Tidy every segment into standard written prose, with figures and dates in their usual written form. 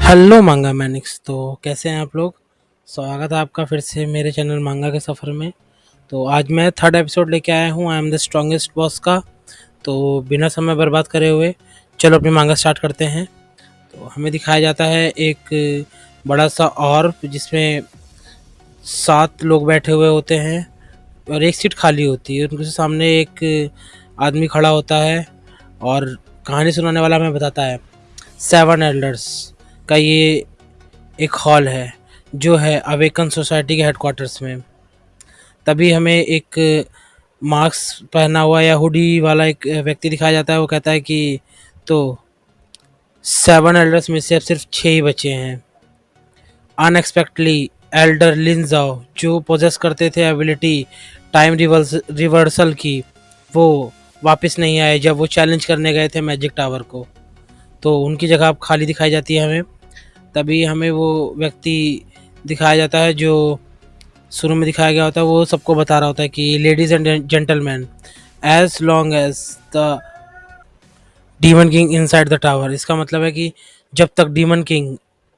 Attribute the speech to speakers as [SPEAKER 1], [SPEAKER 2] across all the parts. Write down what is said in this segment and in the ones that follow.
[SPEAKER 1] Hello मांगा Mannix. तो कैसे हैं आप लोग। स्वागत है आपका फिर से मेरे चैनल मांगा के सफ़र में। तो आज मैं थर्ड एपिसोड लेके आया हूँ, I am the strongest boss का। तो बिना समय बर्बाद करे हुए चलो अपनी मांगा स्टार्ट करते हैं। तो हमें दिखाया जाता है एक बड़ा सा ऑर्ब जिसमें 7 लोग बैठे हुए होते हैं और एक सीट खाली होती है। उनके सामने एक आदमी खड़ा होता है और कहानी सुनाने वाला हमें बताता है 7 एल्डर्स का ये एक हॉल है जो है अवेकन सोसाइटी के हेडक्वार्टर्स में। तभी हमें एक मास्क पहना हुआ या हुडी वाला एक व्यक्ति दिखाया जाता है। वो कहता है कि तो 7 एल्डर्स में से अब सिर्फ 6 ही बचे हैं। अनएक्सपेक्टली एल्डर लिनजाओ जो पोजेस करते थे एबिलिटी टाइम रिवर्सल की, वो वापस नहीं आए जब वो चैलेंज करने गए थे मैजिक टावर को। तो उनकी जगह अब खाली दिखाई जाती है हमें। तभी हमें वो व्यक्ति दिखाया जाता है जो शुरू में दिखाया गया होता है। वो सबको बता रहा होता है कि ladies and gentleman, as long as the demon king inside the tower. इसका मतलब है कि जब तक डीमन किंग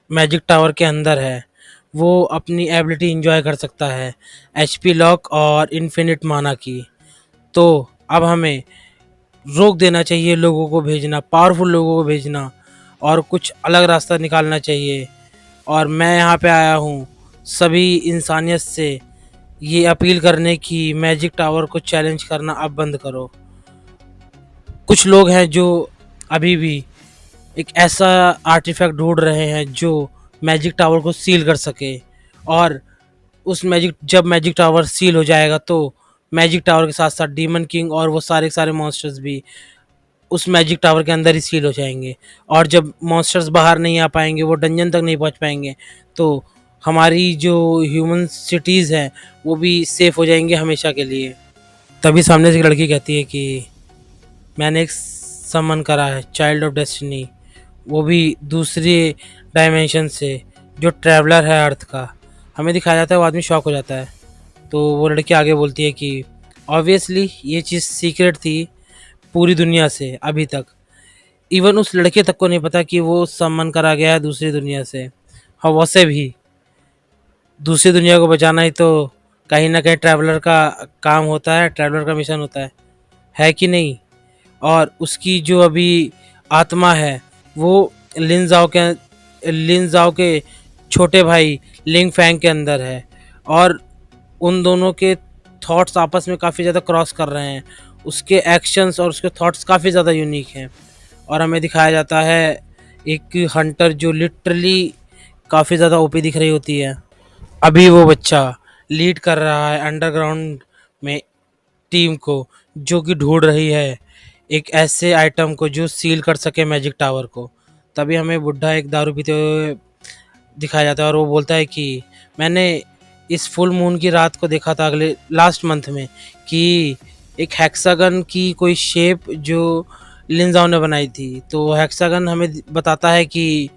[SPEAKER 1] मैजिक टावर के अंदर है वो अपनी एबिलिटी इंजॉय कर सकता है, एचपी लॉक और इन्फिनिट माना की। तो अब हमें रोक देना चाहिए लोगों को भेजना, पावरफुल लोगों को भेजना, और कुछ अलग रास्ता निकालना चाहिए। और मैं यहाँ पे आया हूँ सभी इंसानियत से ये अपील करने की, मैजिक टावर को चैलेंज करना अब बंद करो। कुछ लोग हैं जो अभी भी एक ऐसा आर्टिफैक्ट ढूंढ रहे हैं जो मैजिक टावर को सील कर सके, और उस जब मैजिक टावर सील हो जाएगा तो मैजिक टावर के साथ साथ डीमन किंग और वो सारे सारे मॉन्स्टर्स भी उस मैजिक टावर के अंदर ही सील हो जाएंगे। और जब मॉन्स्टर्स बाहर नहीं आ पाएंगे, वो डंजन तक नहीं पहुंच पाएंगे, तो हमारी जो ह्यूमन सिटीज़ हैं वो भी सेफ हो जाएंगे हमेशा के लिए। तभी सामने से एक लड़की कहती है कि मैंने एक समन करा है, चाइल्ड ऑफ डेस्टिनी, वो भी दूसरे डायमेंशन से, जो ट्रैवलर है अर्थ का। हमें दिखाया जाता है, वो आदमी शॉक हो जाता है। तो वो लड़की आगे बोलती है कि ऑब्वियसली ये चीज़ सीक्रेट थी पूरी दुनिया से अभी तक। इवन उस लड़के तक को नहीं पता कि वो समन करा गया है दूसरी दुनिया से। हाँ, वैसे भी दूसरी दुनिया को बचाना ही तो कहीं ना कहीं ट्रैवलर का काम होता है, ट्रैवलर का मिशन होता है कि नहीं। और उसकी जो अभी आत्मा है वो लिन जाओ के छोटे भाई लिंग फैंग के अंदर है, और उन दोनों के थॉट्स आपस में काफ़ी ज़्यादा क्रॉस कर रहे हैं। उसके एक्शंस और उसके थॉट्स काफ़ी ज़्यादा यूनिक हैं। और हमें दिखाया जाता है एक हंटर जो लिटरली काफ़ी ज़्यादा ओपी दिख रही होती है। अभी वो बच्चा लीड कर रहा है अंडरग्राउंड में टीम को, जो कि ढूंढ रही है एक ऐसे आइटम को जो सील कर सके मैजिक टावर को। तभी हमें बुढ़ा एक दारू पीते हुए दिखाया जाता है और वो बोलता है कि मैंने इस फुल मून की रात को देखा था अगले लास्ट मंथ में कि एक हेक्सागन की कोई शेप जो लिंजाओ ने बनाई थी। तो हेक्सागन हमें बताता है कि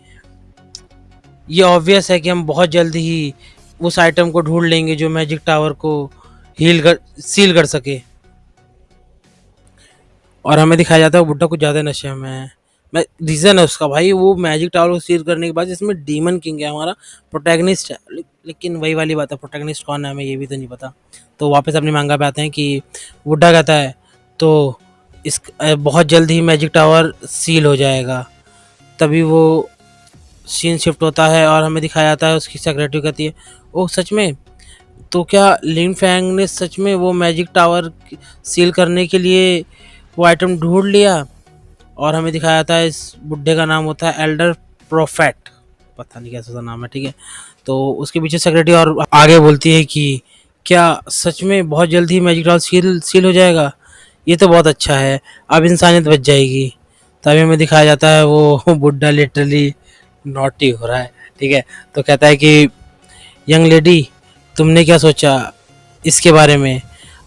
[SPEAKER 1] ये ऑब्वियस है कि हम बहुत जल्द ही उस आइटम को ढूंढ लेंगे जो मैजिक टावर को सील कर सके। और हमें दिखाया जाता है वो बुड्ढा कुछ ज़्यादा नशे में है। मैं रीज़न है उसका भाई, वो मैजिक टावर को सील करने के बाद इसमें डीमन किंग है, हमारा प्रोटैगनिस्ट है। लेकिन वही वाली बात है, प्रोटैगनिस्ट कौन है हमें ये भी तो नहीं पता। तो वापस अपनी मांगा पे आते हैं कि बुड्ढा कहता है तो इस बहुत जल्द ही मैजिक टावर सील हो जाएगा। तभी वो सीन शिफ्ट होता है और हमें दिखाया जाता है उसकी सेक्रेटरी कहती है ओह सच में, तो क्या लिन फैंग ने सच में वो मैजिक टावर सील करने के लिए वो आइटम ढूंढ लिया। और हमें दिखाया जाता है इस बुड्ढे का नाम होता है एल्डर प्रोफेट, पता नहीं कैसा सा नाम है, ठीक है। तो उसके पीछे सेक्रेटरी और आगे बोलती है कि क्या सच में बहुत जल्द ही मैजिक टावर सील हो जाएगा, ये तो बहुत अच्छा है, अब इंसानियत बच जाएगी। तभी हमें दिखाया जाता है वो बुड्ढा लिटरली नॉटी हो रहा है, ठीक है। तो कहता है कि यंग लेडी, तुमने क्या सोचा इसके बारे में,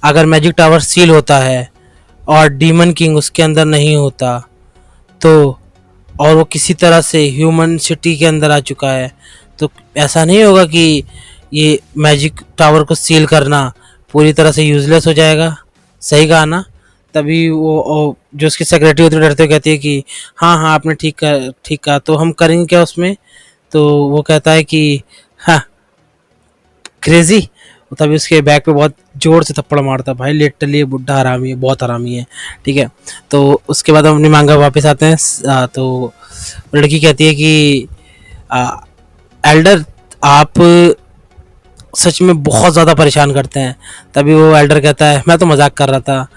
[SPEAKER 1] अगर मैजिक टावर सील होता है और डीमन किंग उसके अंदर नहीं होता तो, और वो किसी तरह से ह्यूमन सिटी के अंदर आ चुका है, तो ऐसा नहीं होगा कि ये मैजिक टावर को सील करना पूरी तरह से यूज़लेस हो जाएगा। सही कहा ना। तभी वो जो उसकी सेक्रेटरी होती है डरते हुए कहती है कि हाँ हाँ आपने ठीक कहा, तो हम करेंगे क्या उसमें। तो वो कहता है कि हाँ क्रेजी। तभी उसके बैक पे बहुत जोर से थप्पड़ मारता है। भाई लिटरली ये बुड्ढा हरामी है, बहुत हरामी है। ठीक है। तो उसके बाद हम अपनी मांगा वापस आते हैं। तो लड़की कहती है कि एल्डर आप सच में बहुत ज़्यादा परेशान करते हैं। तभी वो एल्डर कहता है मैं तो मजाक कर रहा था,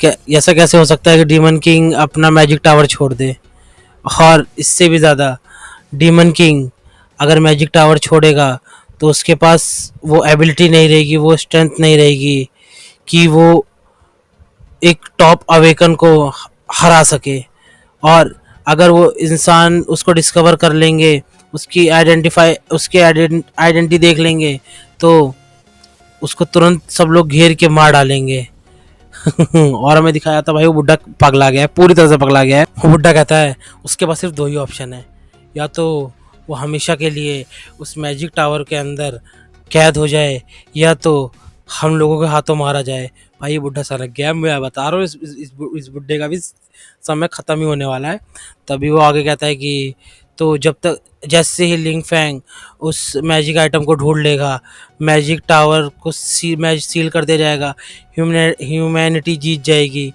[SPEAKER 1] क्या ऐसा कैसे हो सकता है कि डीमन किंग अपना मैजिक टावर छोड़ दे। और इससे भी ज़्यादा, डीमन किंग अगर मैजिक टावर छोड़ेगा तो उसके पास वो एबिलिटी नहीं रहेगी, वो स्ट्रेंथ नहीं रहेगी कि वो एक टॉप अवेकन को हरा सके। और अगर वो इंसान उसको डिस्कवर कर लेंगे, उसकी आइडेंटिटी देख लेंगे, तो उसको तुरंत सब लोग घेर के मार डालेंगे। और हमें दिखाया था भाई वो बुड्ढा पगला गया है, पूरी तरह से पगला गया है। वो बुड्ढा कहता है उसके पास सिर्फ दो ही ऑप्शन है, या तो वो हमेशा के लिए उस मैजिक टावर के अंदर कैद हो जाए, या तो हम लोगों के हाथों मारा जाए। भाई ये बुड्ढा सरक गया, मैं बता रहा हूँ इस बुड्ढे का भी समय ख़त्म ही होने वाला है। तभी वो आगे कहता है कि तो जब तक जैसे ही लिंग फैंग उस मैजिक आइटम को ढूंढ लेगा, मैजिक टावर को सील कर दिया जाएगा, ह्यूमैनिटी जीत जाएगी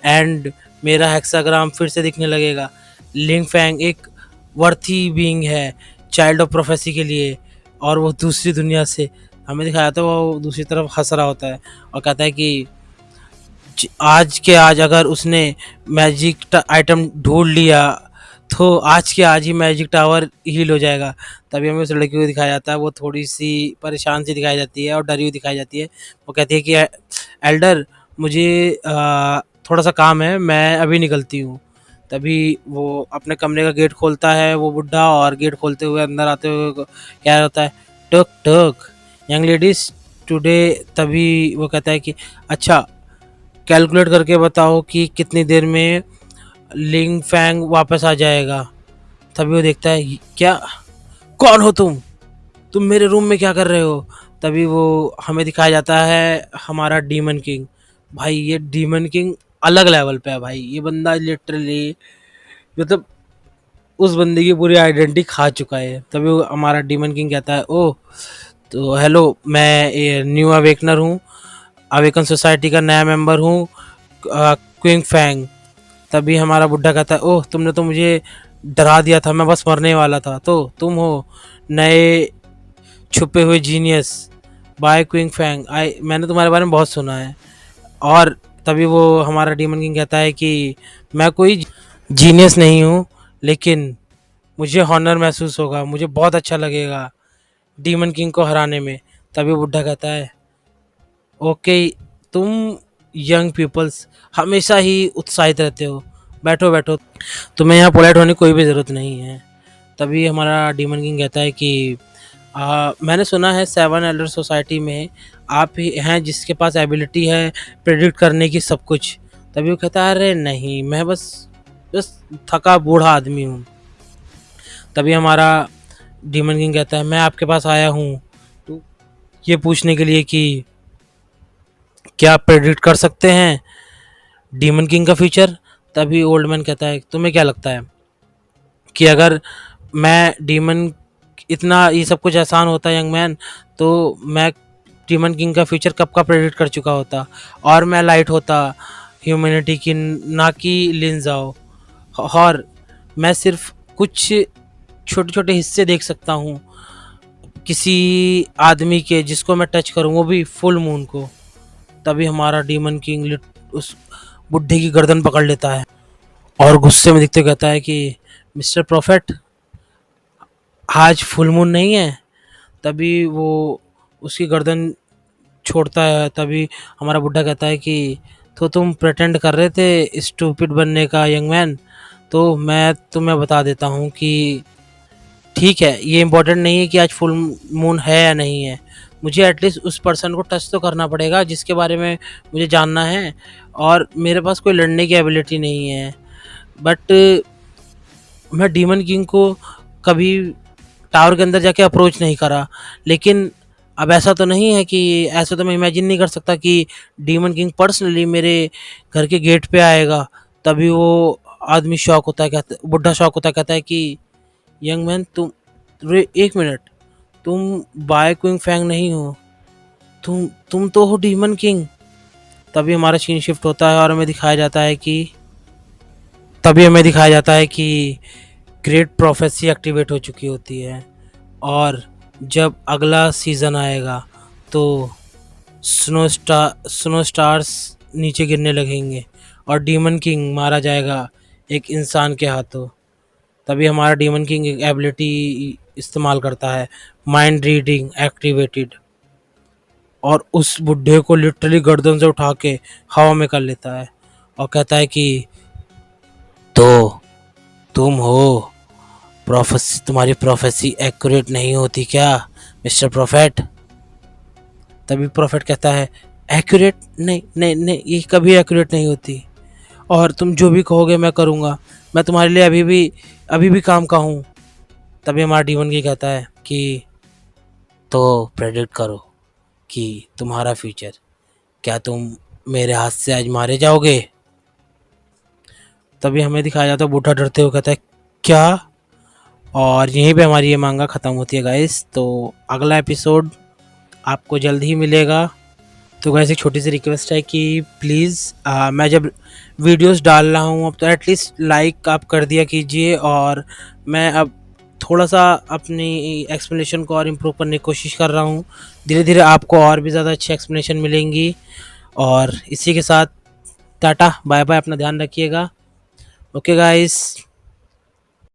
[SPEAKER 1] एंड मेरा हेक्साग्राम फिर से दिखने लगेगा। लिंग फैंग एक वर्थी बीइंग है चाइल्ड ऑफ प्रोफेसी के लिए, और वो दूसरी दुनिया से हमें दिखाया था वो दूसरी तरफ हंस रहा होता है और कहता है कि आज के आज अगर उसने मैजिक आइटम ढूंढ लिया तो आज के आज ही मैजिक टावर हील हो जाएगा। तभी हमें उस लड़की को दिखाया जाता है, वो थोड़ी सी परेशान सी दिखाई जाती है और डरी हुई दिखाई जाती है। वो कहती है कि एल्डर मुझे थोड़ा सा काम है, मैं अभी निकलती हूँ। तभी वो अपने कमरे का गेट खोलता है वो बुड्ढा, और गेट खोलते हुए अंदर आते हुए क्या होता है, टक टक यंग लेडीज टुडे। तभी वो कहता है कि अच्छा कैलकुलेट करके बताओ कि कितनी देर में लिंग फैंग वापस आ जाएगा। तभी वो देखता है क्या, कौन हो तुम मेरे रूम में क्या कर रहे हो। तभी वो हमें दिखाया जाता है हमारा डीमन किंग। भाई ये डीमन किंग अलग लेवल पे है भाई, ये बंदा लिटरली मतलब उस बंदे की पूरी आइडेंटिटी खा चुका है। तभी वो हमारा डीमन किंग कहता है ओह तो हेलो, मैं न्यू अवेकनर हूँ, अवेकन सोसाइटी का नया मेंबर हूँ, क्विंग फैंग। तभी हमारा बुड्ढा कहता है ओह तुमने तो मुझे डरा दिया था, मैं बस मरने वाला था। तो तुम हो नए छुपे हुए जीनियस बाय क्विंग फैंग, आई मैंने तुम्हारे बारे में बहुत सुना है। और तभी वो हमारा डीमन किंग कहता है कि मैं कोई जीनियस नहीं हूँ, लेकिन मुझे हॉनर महसूस होगा, मुझे बहुत अच्छा लगेगा डीमन किंग को हराने में। तभी बुड्ढा कहता है ओके तुम यंग पीपल्स हमेशा ही उत्साहित रहते हो, बैठो बैठो, तुम्हें यहाँ पोलाइट होने की कोई भी ज़रूरत नहीं है। तभी हमारा डीमन किंग कहता है कि मैंने सुना है 7 एल्डर सोसाइटी में आप ही हैं जिसके पास एबिलिटी है प्रेडिक्ट करने की सब कुछ। तभी वो कहता है अरे नहीं, मैं बस बस थका बूढ़ा आदमी हूँ। तभी हमारा डीमन किंग कहता है मैं आपके पास आया हूँ तो ये पूछने के लिए कि क्या आप प्रेडिक्ट कर सकते हैं डीमन किंग का फ्यूचर। तभी ओल्ड मैन कहता है तुम्हें क्या लगता है कि अगर मैं डीमन इतना ये सब कुछ आसान होता यंग मैन, तो मैं डीमन किंग का फ्यूचर कब का प्रेडिक्ट कर चुका होता, और मैं लाइट होता ह्यूमैनिटी की, ना कि लिन जाओ। और मैं सिर्फ कुछ छोटे छोटे हिस्से देख सकता हूँ किसी आदमी के जिसको मैं टच करूँ, वो भी फुल मून को। तभी हमारा डीमन किंग उस बुढ़े की गर्दन पकड़ लेता है और गुस्से में दिखते कहता है कि मिस्टर प्रॉफिट आज फुल मून नहीं है। तभी वो उसकी गर्दन छोड़ता है। तभी हमारा बुढ़ा कहता है कि तो तुम प्रेटेंड कर रहे थे स्टूपिड बनने का यंग मैन, तो मैं तुम्हें बता देता हूँ कि ठीक है ये इम्पोर्टेंट नहीं है कि आज फुल मून है या नहीं है, मुझे एटलीस्ट उस पर्सन को टच तो करना पड़ेगा जिसके बारे में मुझे जानना है, और मेरे पास कोई लड़ने की एबिलिटी नहीं है। बट मैं डीमन किंग को कभी टावर के अंदर जाके अप्रोच नहीं करा, लेकिन अब ऐसा तो नहीं है कि ऐसा तो मैं इमेजिन नहीं कर सकता कि डीमन किंग पर्सनली मेरे घर के गेट पे आएगा। तभी वो आदमी शॉक होता है, कहता बुढ़ा शॉक होता है, कहता है कि यंग मैन एक मिनट, तुम बाय क्विंग फैंग नहीं हो, तुम तो हो डीमन किंग। तभी हमारा सीन शिफ्ट होता है और हमें दिखाया जाता है कि ग्रेट प्रोफेसी एक्टिवेट हो चुकी होती है। और जब अगला सीज़न आएगा तो स्नो स्टार्स नीचे गिरने लगेंगे और डीमन किंग मारा जाएगा एक इंसान के हाथों। तभी हमारा डीमन किंग एक एबिलिटी इस्तेमाल करता है, माइंड रीडिंग एक्टिवेटेड, और उस बुड्ढे को लिटरली गर्दन से उठा के हवा में कर लेता है और कहता है कि तो तुम हो प्रोफेसी, तुम्हारी प्रोफेसी एक्यूरेट नहीं होती क्या मिस्टर प्रोफेट? तभी प्रोफेट कहता है एक्यूरेट नहीं नहीं नहीं, ये कभी एक्यूरेट नहीं होती, और तुम जो भी कहोगे मैं करूँगा, मैं तुम्हारे लिए अभी भी काम का हूँ। तभी हमारा डीमन की कहता है कि तो प्रेडिक्ट करो कि तुम्हारा फ्यूचर, क्या तुम मेरे हाथ से आज मारे जाओगे? तभी हमें दिखाया जाता है बूढ़ा डरते हुए कहता है क्या? और यहीं पे हमारी ये मांगा ख़त्म होती है गाइस। तो अगला एपिसोड आपको जल्द ही मिलेगा। तो गाइस एक छोटी सी रिक्वेस्ट है कि प्लीज़ मैं जब वीडियोस डाल रहा हूँ अब तो एटलीस्ट लाइक आप कर दिया कीजिए, और मैं अब थोड़ा सा अपनी एक्सप्लेनेशन को और इम्प्रूव करने की कोशिश कर रहा हूँ। धीरे धीरे आपको और भी ज़्यादा अच्छी एक्सप्लेनेशन मिलेंगी। और इसी के साथ टाटा बाय बाय, अपना ध्यान रखिएगा। Okay guys.